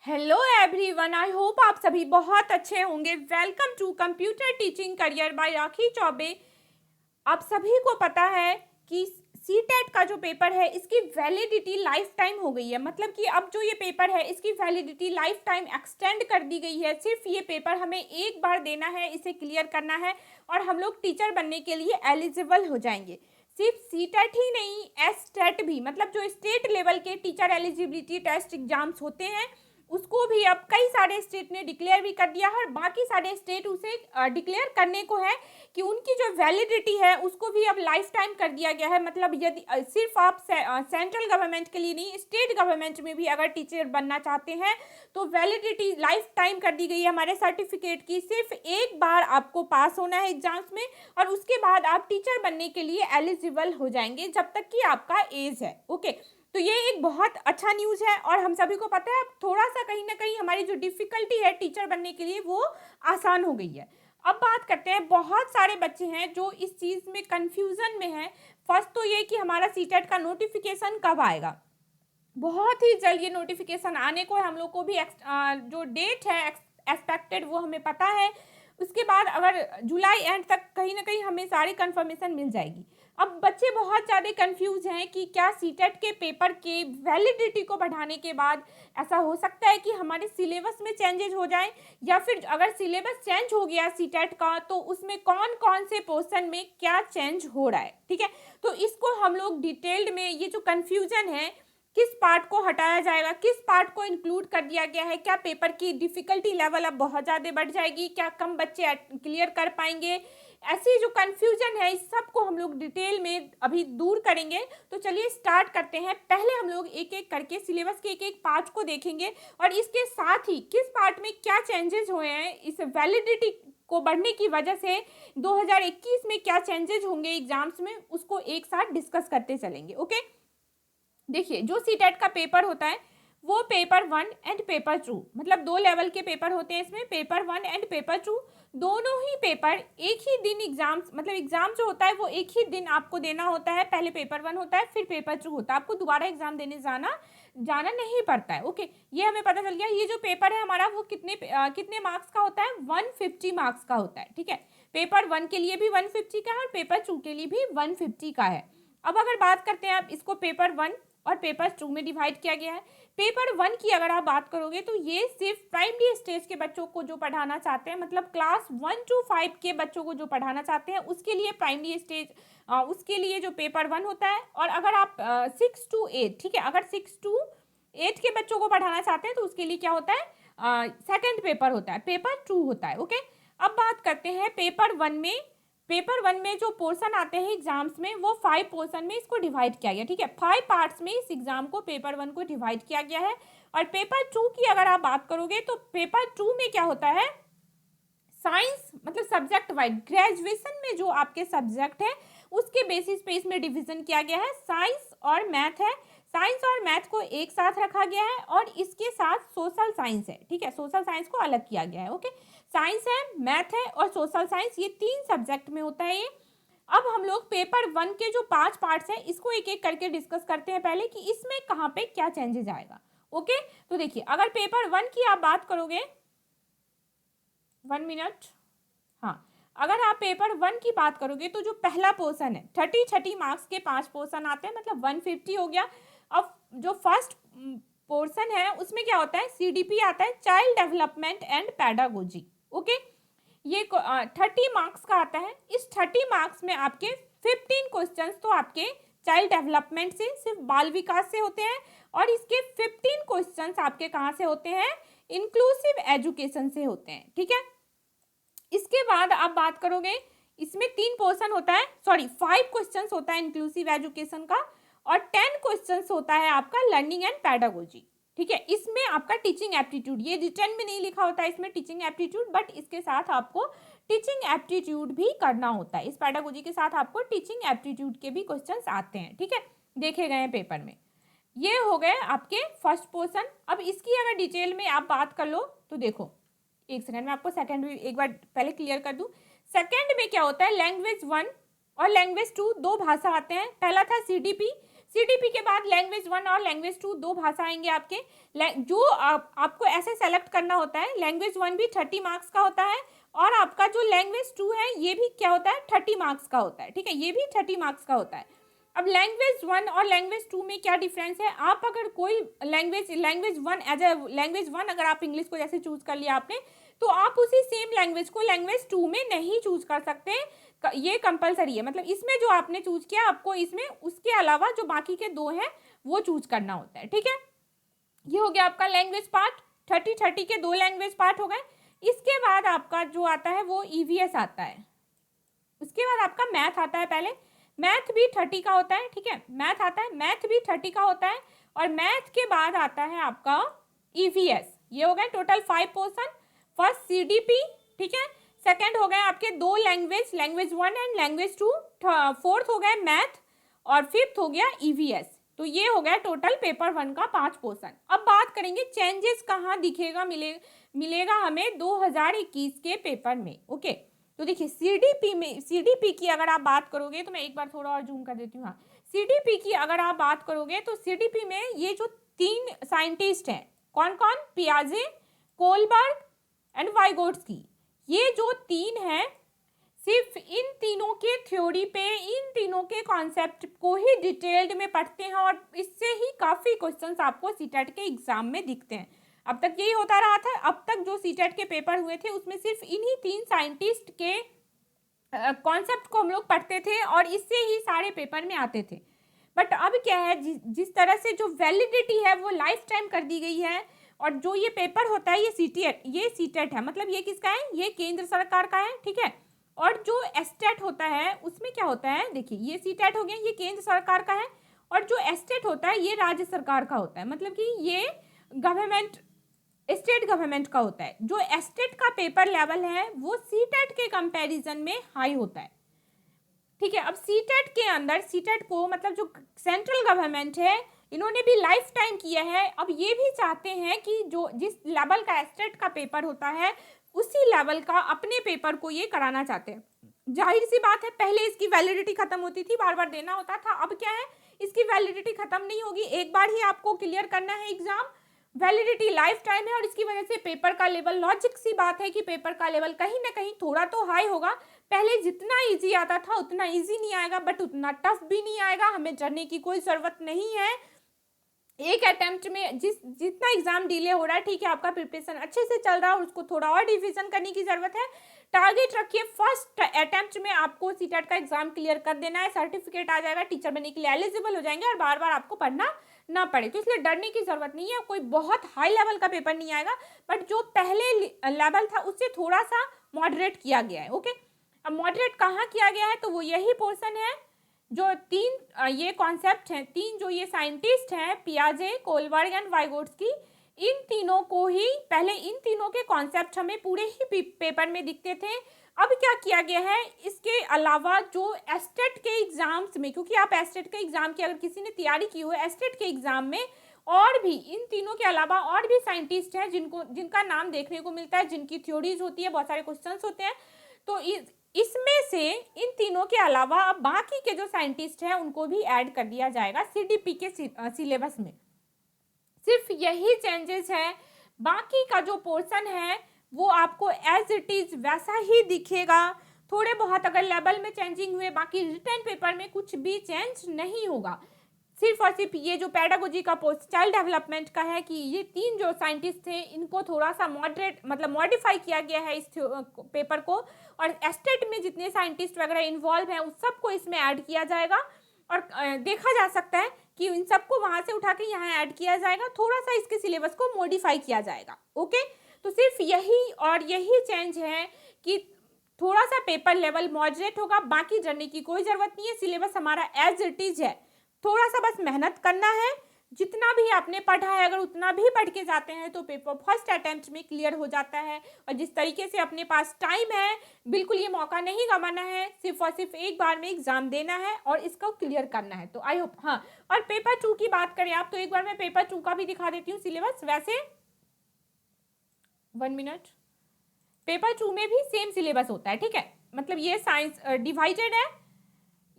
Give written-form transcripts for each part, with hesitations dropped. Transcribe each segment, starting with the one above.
Hello everyone, I hope आप सभी बहुत अच्छे होंगे। Welcome to computer teaching career by Rakhi Choubey. आप सभी को पता है कि सीटेट का जो पेपर है इसकी वैलिडिटी लाइफ टाइम हो गई है। मतलब कि अब जो ये पेपर है इसकी वैलिडिटी लाइफ टाइम एक्सटेंड कर दी गई है। सिर्फ ये पेपर हमें एक बार देना है, इसे क्लियर करना है और हम लोग टीचर बनने के लिए एलिजिबल हो जाएंगे। सिर्फ सीटेट ही नहीं, एसटेट भी, मतलब जो स्टेट लेवल के टीचर एलिजिबिलिटी टेस्ट एग्जाम्स होते हैं उसको भी अब कई सारे स्टेट ने डिक्लेयर भी कर दिया है और बाकी सारे स्टेट उसे डिक्लेयर करने को है कि उनकी जो वैलिडिटी है उसको भी अब लाइफ टाइम कर दिया गया है। मतलब यदि सिर्फ आप सेंट्रल गवर्नमेंट के लिए नहीं, स्टेट गवर्नमेंट में भी अगर टीचर बनना चाहते हैं तो वैलिडिटी लाइफ टाइम कर दी गई है हमारे सर्टिफिकेट की। सिर्फ एक बार आपको पास होना है एग्जाम्स में और उसके बाद आप टीचर बनने के लिए एलिजिबल हो जाएंगे जब तक कि आपका एज है। ओके, तो ये एक बहुत अच्छा न्यूज़ है और हम सभी को पता है अब थोड़ा सा कहीं ना कहीं हमारी जो डिफ़िकल्टी है टीचर बनने के लिए वो आसान हो गई है। अब बात करते हैं, बहुत सारे बच्चे हैं जो इस चीज़ में कंफ्यूजन में हैं। फर्स्ट तो ये कि हमारा सीटेट का नोटिफिकेशन कब आएगा। बहुत ही जल्द ये नोटिफिकेशन आने को है, हम लोग को भी जो डेट है एक्सपेक्टेड वो हमें पता है। उसके बाद अगर जुलाई एंड तक कहीं ना कहीं हमें सारी कंफर्मेशन मिल जाएगी। अब बच्चे बहुत ज़्यादा कंफ्यूज हैं कि क्या सीटेट के पेपर के वैलिडिटी को बढ़ाने के बाद ऐसा हो सकता है कि हमारे सिलेबस में चेंजेस हो जाएं, या फिर अगर सिलेबस चेंज हो गया सीटेट का तो उसमें कौन कौन से पोर्शन में क्या चेंज हो रहा है। ठीक है, तो इसको हम लोग डिटेल्ड में, ये जो कन्फ्यूजन है किस पार्ट को हटाया जाएगा, किस पार्ट को इंक्लूड कर दिया गया है, क्या पेपर की डिफ़िकल्टी लेवल अब बहुत ज़्यादा बढ़ जाएगी, क्या कम बच्चे क्लियर कर पाएंगे, ऐसी जो कन्फ्यूजन है इस सब को हम लोग डिटेल में अभी दूर करेंगे। तो चलिए स्टार्ट करते हैं। पहले हम लोग एक एक करके सिलेबस के एक एक पार्ट को देखेंगे और इसके साथ ही किस पार्ट में क्या चेंजेस हुए हैं इस वैलिडिटी को बढ़ने की वजह से 2021 में क्या चेंजेस होंगे एग्जाम्स में, उसको एक साथ डिस्कस करते चलेंगे। ओके, देखिए जो सीटेट का पेपर होता है वो पेपर 1 एंड पेपर 2, मतलब 2 लेवल के पेपर होते हैं इसमें, पेपर 1 एंड पेपर 2। दोनों ही पेपर एक ही दिन एग्जाम्स, मतलब एग्जाम जो होता है वो एक ही दिन आपको देना होता है। पहले पेपर 1 होता है फिर पेपर 2 होता है, आपको दोबारा एग्जाम देने जाना नहीं पड़ता है। ओके, ये हमें पता चल गया। ये जो पेपर है हमारा वो कितने मार्क्स का होता है, 150 मार्क्स का होता है। ठीक है, पेपर 1 के लिए भी 150 का है और पेपर 2 के लिए भी 150 का है। अब अगर बात करते हैं आप इसको पेपर 1 और पेपर 2 में डिवाइड किया गया है। पेपर 1 की अगर आप बात करोगे तो ये सिर्फ प्राइमरी स्टेज के बच्चों को जो पढ़ाना चाहते हैं, मतलब क्लास 1 to 5 के बच्चों को जो पढ़ाना चाहते हैं उसके लिए प्राइमरी स्टेज, उसके लिए जो पेपर 1 होता है। और अगर आप 6 to 8, ठीक है, अगर 6 to 8 के बच्चों को पढ़ाना चाहते हैं तो उसके लिए क्या होता है, सेकेंड पेपर होता है, पेपर 2 होता है। ओके, अब बात करते हैं पेपर 1 में। पेपर 1 में जो पोर्शन आते हैं एग्जाम्स में वो 5 पोर्शन में इसको डिवाइड किया गया। ठीक है, 5 पार्ट्स में इस एग्जाम को पेपर 1 को डिवाइड किया गया है। और पेपर 2 की अगर आप बात करोगे तो पेपर 2 में क्या होता है, साइंस, मतलब सब्जेक्ट वाइज ग्रेजुएशन में जो आपके सब्जेक्ट है उसके बेसिस पे इसमें डिवीजन किया गया है। साइंस और मैथ है, साइंस और मैथ को एक साथ रखा गया है और इसके साथ सोशल साइंस है। ठीक है, सोशल साइंस को अलग किया गया है। ओके, साइंस है, मैथ है और सोशल साइंस, ये 3 सब्जेक्ट में होता है ये। अब हम लोग पेपर 1 के जो 5 पार्ट्स हैं इसको एक एक करके डिस्कस करते हैं पहले कि इसमें कहाँ पे क्या चेंजेस आएगा। ओके, तो देखिए अगर पेपर 1 की आप बात करोगे, 1 मिनट, हाँ, अगर आप पेपर 1 की बात करोगे तो जो पहला पोर्शन है 30 मार्क्स के 5 पोर्शन आते हैं, मतलब 150 हो गया। अब जो फर्स्ट पोर्शन है उसमें क्या होता है, CDP आता है, child development and pedagogy. Okay, ये 30 मार्क्स का आता है। इस 30 मार्क्स में आपके 15 क्वेश्चंस तो आपके चाइल्ड डेवलपमेंट से, सिर्फ बाल विकास से होते हैं और इसके 15 क्वेश्चंस आपके कहाँ से होते हैं, इंक्लूसिव एजुकेशन से होते हैं। ठीक है, इसके बाद आप बात करोगे, इसमें 3 पोर्शन होता है, सॉरी 5 क्वेश्चंस होता है इंक्लूसिव एजुकेशन का और 10 क्वेश्चंस होता है आपका लर्निंग एंड पैडागोजी। ठीक है, इसमें आपका टीचिंग एप्टीट्यूड, ये रिटर्न में नहीं लिखा होता है इसमें टीचिंग एप्टीट्यूड, बट इसके साथ आपको टीचिंग एप्टीट्यूड भी करना होता है। इस पैडागोजी के साथ आपको टीचिंग एप्टीट्यूड के भी क्वेश्चंस आते हैं। ठीक है, देखे गए हैं पेपर में। ये हो गए आपके फर्स्ट पोर्शन। अब इसकी अगर डिटेल में आप बात कर लो तो देखो, एक सेकंड में आपको सेकंड भी एक बार पहले क्लियर कर दूं। सेकंड में क्या होता है, लैंग्वेज 1 और लैंग्वेज 2 दो भाषा आते हैं। पहला था CDP, सीडीपी के बाद लैंग्वेज 1 और लैंग्वेज 2 दो भाषा आएंगे आपके, जो आपको ऐसे सेलेक्ट करना होता है। लैंग्वेज 1 भी 30 मार्क्स का होता है और आपका जो लैंग्वेज 2 है ये भी क्या होता है 30 मार्क्स का होता है, ठीक है, ये भी 30 मार्क्स का होता है। अब लैंग्वेज 1 और लैंग्वेज 2 में क्या डिफरेंस है, आप अगर कोई लैंग्वेज 1 एज ए लैंग्वेज 1 अगर आप इंग्लिश को जैसे चूज कर लिया आपने, तो आप उसी सेम लैंग्वेज को लैंग्वेज 2 में नहीं चूज कर सकते, ये कंपलसरी है। मतलब इसमें जो आपने चूज किया आपको इसमें उसके अलावा जो बाकी के दो हैं वो चूज करना होता है, ठीक है। ये हो गया आपका लैंग्वेज पार्ट, 30 के दो लैंग्वेज पार्ट हो गए। इसके बाद आपका जो आता है वो ईवीएस आता है, उसके बाद आपका मैथ आता है। पहले मैथ भी 30 का होता है, ठीक है, मैथ आता है, मैथ भी 30 का होता है। और मैथ के बाद आता है आपका ईवीएस। ये हो गए टोटल 5 पोर्शन। फर्स्ट सीडीपी, ठीक है, सेकंड हो गए आपके दो language, language 1 and language 2, fourth हो गए मैथ और फिफ्थ हो गया ईवीएस। तो ये हो गया टोटल पेपर 1 का 5 पोर्शन। अब बात करेंगे चेंजेस कहाँ दिखेगा, मिलेगा हमें 2021 के पेपर में। ओके, तो देखिए सीडीपी की अगर आप बात करोगे, तो मैं एक बार थोड़ा और जूम कर देती हूँ। हाँ, सीडीपी की अगर आप बात करोगे तो सीडीपी में ये जो 3 साइंटिस्ट हैं, कौन कौन, पियाजे, कोलबर्ग एंड वाइगोट्स्की, ये जो 3 हैं सिर्फ इन तीनों के थ्योरी पे, इन तीनों के कॉन्सेप्ट को ही डिटेल्ड में पढ़ते हैं और इससे ही काफ़ी क्वेश्चंस आपको सीटेट के एग्जाम में दिखते हैं। अब तक यही होता रहा था, अब तक जो सीटेट के पेपर हुए थे उसमें सिर्फ इन्हीं 3 साइंटिस्ट के कॉन्सेप्ट को हम लोग पढ़ते थे और इससे ही सारे पेपर में आते थे। बट अब क्या है, जिस तरह से जो वैलिडिटी है वो लाइफ टाइम कर दी गई है और जो ये पेपर होता है ये सीटेट है, मतलब ये किसका है, ये केंद्र सरकार का है, ठीक है। और जो एस्टेट होता है उसमें क्या होता है, देखिए ये सीटेट हो गया, ये केंद्र सरकार का है, और जो एस्टेट होता है ये राज्य सरकार का होता है, मतलब कि ये गवर्नमेंट, स्टेट गवर्नमेंट का होता है। जो एस्टेट का पेपर लेवल है वो सीटेट के कंपैरिजन में हाई होता है, ठीक है। अब सीटेट के अंदर, सीटेट को मतलब जो सेंट्रल गवर्नमेंट है इन्होंने भी लाइफ टाइम किया है। अब ये भी चाहते हैं कि जो जिस लेवल का एस्टेट का पेपर होता है उसी लेवल का अपने पेपर को ये कराना चाहते हैं। जाहिर सी बात है, पहले इसकी वैलिडिटी खत्म होती थी, बार बार देना होता था। अब क्या है, इसकी वैलिडिटी खत्म नहीं होगी, एक बार ही आपको क्लियर करना है एग्जाम, वैलिडिटी लाइफ टाइम है। और इसकी वजह से पेपर का लेवल, लॉजिक सी बात है कि पेपर का लेवल कहीं ना कहीं थोड़ा तो हाई होगा। पहले जितना इजी आता था उतना इजी नहीं आएगा, बट उतना टफ भी नहीं आएगा। हमें डरने की कोई ज़रूरत नहीं है। एक अटेम्प्ट में जितना एग्जाम डिले हो रहा है, ठीक है, आपका प्रिपरेशन अच्छे से चल रहा है और उसको थोड़ा और रिवीजन करने की ज़रूरत है। टारगेट रखिए फर्स्ट अटेम्प्ट में आपको सीटेट का एग्जाम क्लियर कर देना है, सर्टिफिकेट आ जाएगा, टीचर बनने के लिए एलिजिबल हो जाएंगे और बार बार आपको पढ़ना ना पड़े। तो इसलिए डरने की ज़रूरत नहीं है, कोई बहुत हाई लेवल का पेपर नहीं आएगा, बट जो पहले लेवल था उससे थोड़ा सा मॉडरेट किया गया है। ओके, अब मॉडरेट कहाँ किया गया है, तो वो यही पोर्शन है जो 3 ये कॉन्सेप्ट हैं, 3 जो ये साइंटिस्ट हैं, पियाजे, कोलबर्ग एंड वाइगोट्स्की, इन तीनों को ही, पहले इन तीनों के कॉन्सेप्ट हमें पूरे ही पेपर में दिखते थे। अब क्या किया गया है, इसके अलावा जो एस्टेट के एग्जाम्स में, क्योंकि आप एस्टेट के एग्जाम की अगर किसी ने तैयारी की हो, एस्टेट के एग्जाम में और भी इन तीनों के अलावा और भी साइंटिस्ट हैं जिनका नाम देखने को मिलता है, जिनकी थ्योरीज होती है, बहुत सारे क्वेश्चंस होते हैं। तो इसमें से इन तीनों के अलावा अब बाकी के जो साइंटिस्ट हैं उनको भी ऐड कर दिया जाएगा सीडीपी के सिलेबस में। सिर्फ यही चेंजेस है, बाकी का जो पोर्शन है वो आपको एज इट इज वैसा ही दिखेगा। थोड़े बहुत अगर लेवल में चेंजिंग हुए, बाकी रिटर्न पेपर में कुछ भी चेंज नहीं होगा। सिर्फ और सिर्फ ये जो पेडागोजी का पोस्ट, चाइल्ड डेवलपमेंट का है कि ये 3 जो साइंटिस्ट थे इनको थोड़ा सा मॉडरेट, मतलब मॉडिफाई किया गया है इस पेपर को, और एस्टेट में जितने साइंटिस्ट वगैरह इन्वॉल्व हैं उस सबको इसमें ऐड किया जाएगा। और देखा जा सकता है कि इन सबको वहाँ से उठा के यहाँ ऐड किया जाएगा, थोड़ा सा इसके सिलेबस को मॉडिफाई किया जाएगा। ओके, तो सिर्फ यही चेंज है कि थोड़ा सा पेपर लेवल मॉडरेट होगा, बाकी डरने की कोई ज़रूरत नहीं है। सिलेबस हमारा एज इट इज है, थोड़ा सा बस मेहनत करना है। जितना भी आपने पढ़ा है अगर उतना भी पढ़ के जाते हैं तो पेपर फर्स्ट अटेम्प्ट में क्लियर हो जाता है। और जिस तरीके से अपने पास टाइम है, बिल्कुल ये मौका नहीं गंवाना है, सिर्फ और सिर्फ एक बार में एग्जाम देना है और इसको क्लियर करना है। तो आई होप, हाँ, और पेपर 2 की बात करें आप, तो एक बार मैं पेपर 2 का भी दिखा देती हूँ सिलेबस। वैसे 1 मिनट, पेपर 2 में भी सेम सिलेबस होता है, ठीक है, मतलब ये साइंस डिवाइडेड है,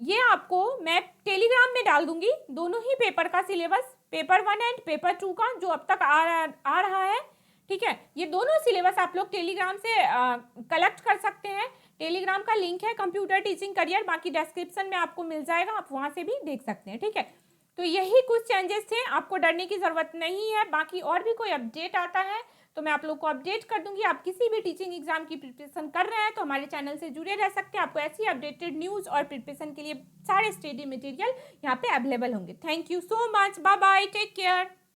ये आपको मैं टेलीग्राम में डाल दूंगी, दोनों ही पेपर का सिलेबस, पेपर 1 एंड पेपर 2 का जो अब तक आ रहा है। ठीक है, ये दोनों सिलेबस आप लोग टेलीग्राम से कलेक्ट कर सकते हैं। टेलीग्राम का लिंक है कंप्यूटर टीचिंग करियर, बाकी डिस्क्रिप्शन में आपको मिल जाएगा, आप वहां से भी देख सकते हैं। ठीक है, तो यही कुछ चेंजेस थे, आपको डरने की ज़रूरत नहीं है। बाकी और भी कोई अपडेट आता है तो मैं आप लोग को अपडेट कर दूंगी। आप किसी भी टीचिंग एग्जाम की प्रिपरेशन कर रहे हैं तो हमारे चैनल से जुड़े रह सकते हैं। आपको ऐसी अपडेटेड न्यूज़ और प्रिपरेशन के लिए सारे स्टडी मटेरियल यहाँ पे अवेलेबल होंगे। Thank you so much, bye bye, take care.